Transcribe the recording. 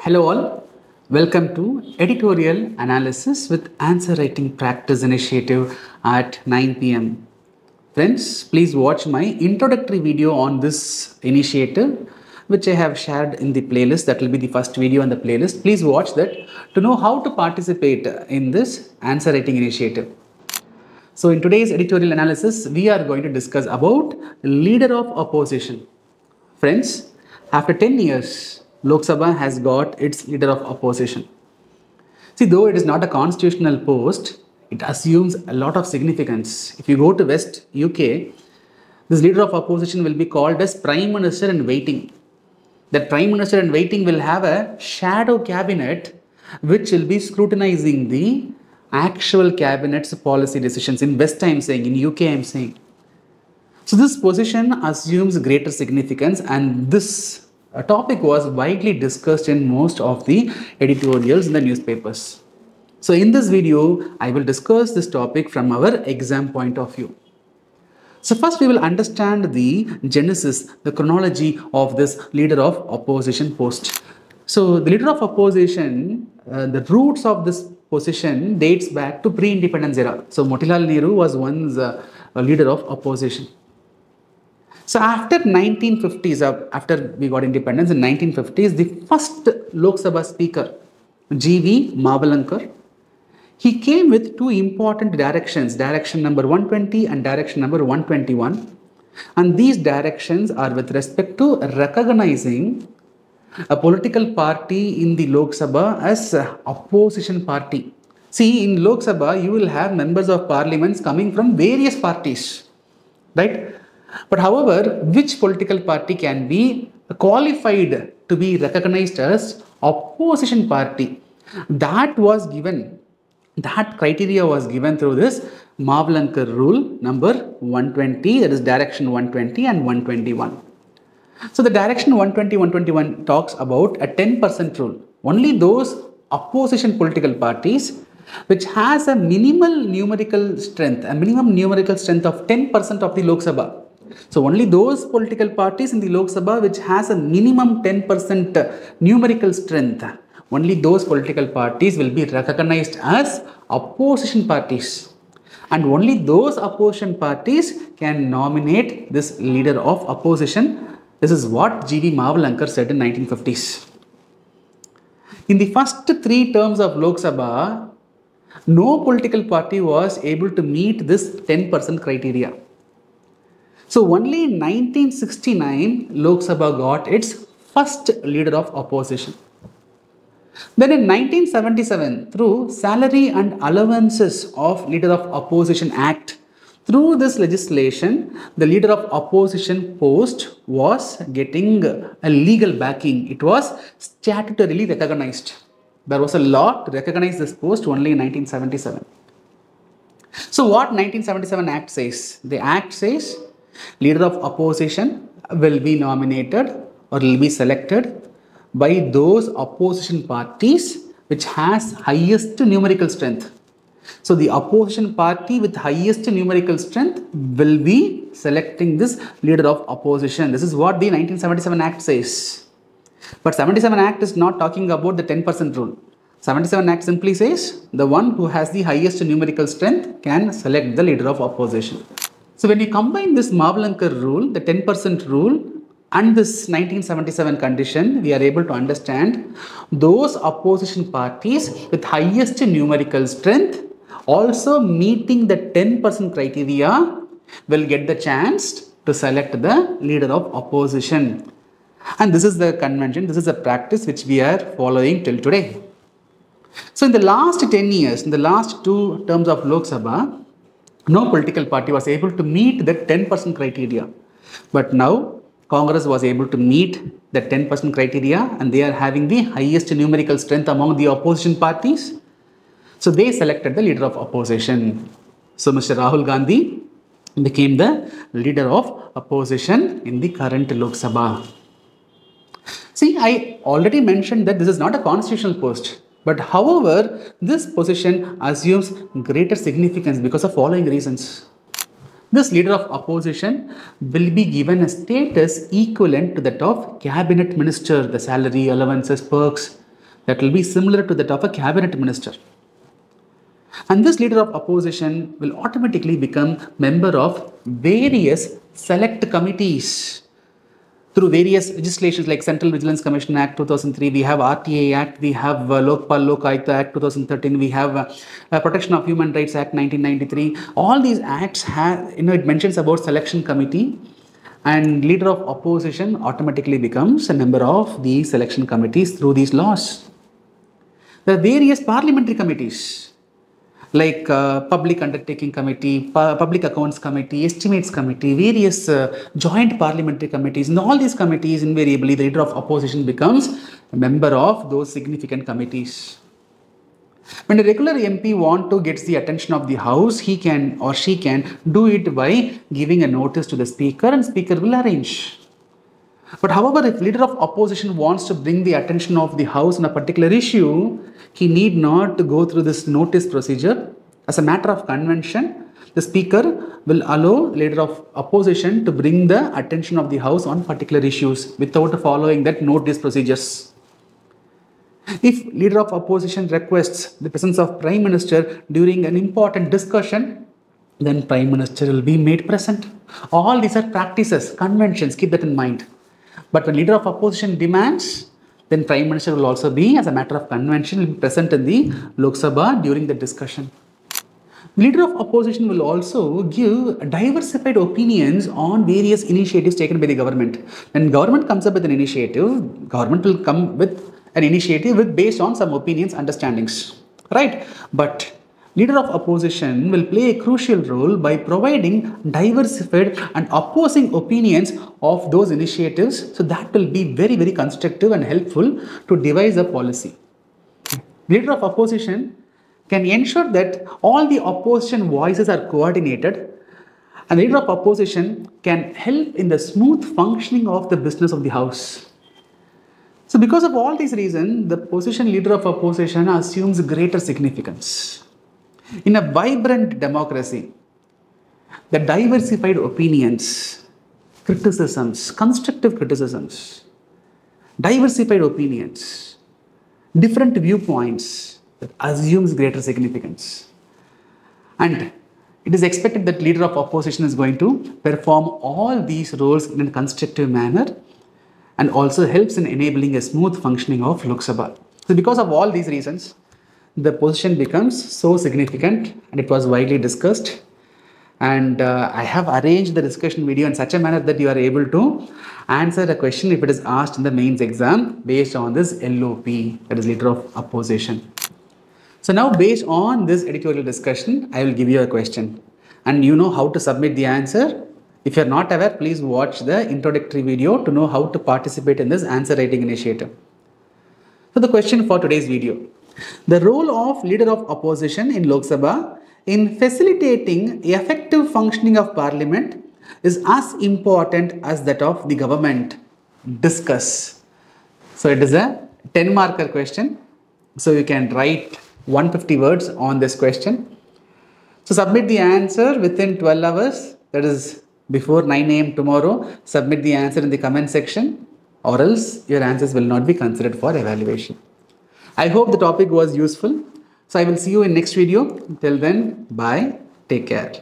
Hello all, welcome to Editorial Analysis with Answer Writing Practice Initiative at 9 p.m. Friends, please watch my introductory video on this initiative which I have shared in the playlist. That will be the first video on the playlist. Please watch that to know how to participate in this answer writing initiative. So in today's editorial analysis, we are going to discuss about leader of opposition. Friends, after 10 years, Lok Sabha has got its leader of opposition. See, though it is not a constitutional post, it assumes a lot of significance. If you go to West UK, this leader of opposition will be called as Prime Minister in waiting. That Prime Minister in waiting will have a shadow cabinet which will be scrutinizing the actual cabinet's policy decisions. In West I am saying, in UK I am saying. So this position assumes greater significance, and this topic was widely discussed in most of the editorials in the newspapers. So in this video, I will discuss this topic from our exam point of view. So first we will understand the genesis, the chronology of this leader of opposition post. So the leader of opposition, the roots of this position dates back to pre-independence era. So Motilal Nehru was once a leader of opposition. So after 1950s, after we got independence in 1950s, the first Lok Sabha speaker, G.V. Mavalankar, he came with two important directions, direction number 120 and direction number 121. And these directions are with respect to recognizing a political party in the Lok Sabha as an opposition party. See, in Lok Sabha, you will have members of parliaments coming from various parties, right? But however, which political party can be qualified to be recognized as opposition party? That was given, that criteria was given through this Mavalankar rule number 120, that is direction 120 and 121. So the direction 120, 121 talks about a 10% rule. Only those opposition political parties which has a minimal numerical strength, a minimum numerical strength of 10% of the Lok Sabha. So only those political parties in the Lok Sabha which has a minimum 10% numerical strength, only those political parties will be recognized as opposition parties. And only those opposition parties can nominate this leader of opposition. This is what G.V. Mavalankar said in 1950s. In the first 3 terms of Lok Sabha, no political party was able to meet this 10% criteria. So only in 1969, Lok Sabha got its first leader of opposition. Then in 1977, through Salary and Allowances of Leader of Opposition Act, through this legislation, the leader of opposition post was getting a legal backing. It was statutorily recognized. There was a law to recognize this post only in 1977. So what 1977 Act says? The Act says leader of opposition will be nominated or will be selected by those opposition parties which has highest numerical strength. So the opposition party with highest numerical strength will be selecting this leader of opposition. This is what the 1977 Act says. But 77 Act is not talking about the 10% rule. 77 Act simply says the one who has the highest numerical strength can select the leader of opposition. So when you combine this Mavalankar rule, the 10% rule, and this 1977 condition, we are able to understand those opposition parties with highest numerical strength also meeting the 10% criteria will get the chance to select the leader of opposition. And this is the convention, this is a practice which we are following till today. So in the last 10 years, in the last 2 terms of Lok Sabha, no political party was able to meet the 10% criteria. But now, Congress was able to meet the 10% criteria, and they are having the highest numerical strength among the opposition parties. So they selected the leader of opposition. So Mr. Rahul Gandhi became the leader of opposition in the current Lok Sabha. See, I already mentioned that this is not a constitutional post. But however, this position assumes greater significance because of following reasons. This leader of opposition will be given a status equivalent to that of cabinet minister, the salary, allowances, perks. that will be similar to that of a cabinet minister. And this leader of opposition will automatically become member of various select committees through various legislations like Central Vigilance Commission Act 2003, we have RTA Act, we have Lokpal Lok Ayukt Act 2013, we have Protection of Human Rights Act 1993. All these acts have, it mentions about selection committee, and leader of opposition automatically becomes a member of the selection committees through these laws. There are various parliamentary committees like Public Undertaking Committee, Public Accounts Committee, Estimates Committee, various joint parliamentary committees. In all these committees, invariably, the leader of opposition becomes a member of those significant committees. When a regular MP wants to get the attention of the House, he can or she can do it by giving a notice to the Speaker, and Speaker will arrange. But however, if leader of opposition wants to bring the attention of the House on a particular issue, he need not go through this notice procedure. As a matter of convention, the Speaker will allow leader of opposition to bring the attention of the House on particular issues without following that notice procedures. If leader of opposition requests the presence of Prime Minister during an important discussion, then Prime Minister will be made present. All these are practices, conventions, keep that in mind. But when leader of opposition demands, then Prime Minister will also be, as a matter of convention, will be present in the Lok Sabha during the discussion. Leader of opposition will also give diversified opinions on various initiatives taken by the government. When government comes up with an initiative, government will come with an initiative based on some opinions, understandings, right? But leader of opposition will play a crucial role by providing diversified and opposing opinions of those initiatives. So that will be very, very constructive and helpful to devise a policy. Leader of opposition can ensure that all the opposition voices are coordinated, and leader of opposition can help in the smooth functioning of the business of the House. So because of all these reasons, the position leader of opposition assumes greater significance. In a vibrant democracy, the diversified opinions, criticisms, constructive criticisms, diversified opinions, different viewpoints, that assumes greater significance. And it is expected that leader of opposition is going to perform all these roles in a constructive manner, and also helps in enabling a smooth functioning of Lok Sabha. So because of all these reasons, the position becomes so significant, and it was widely discussed. And I have arranged the discussion video in such a manner that you are able to answer a question if it is asked in the mains exam based on this LOP, that is leader of opposition. So now, based on this editorial discussion, I will give you a question, and you know how to submit the answer. If you are not aware, please watch the introductory video to know how to participate in this answer writing initiative. So the question for today's video: the role of leader of opposition in Lok Sabha in facilitating effective functioning of Parliament is as important as that of the government. Discuss. So it is a 10-marker question. So you can write 150 words on this question. So submit the answer within 12 hours, that is before 9 AM tomorrow. Submit the answer in the comment section, or else your answers will not be considered for evaluation. I hope the topic was useful. So I will see you in next video. Till then, bye. Take care.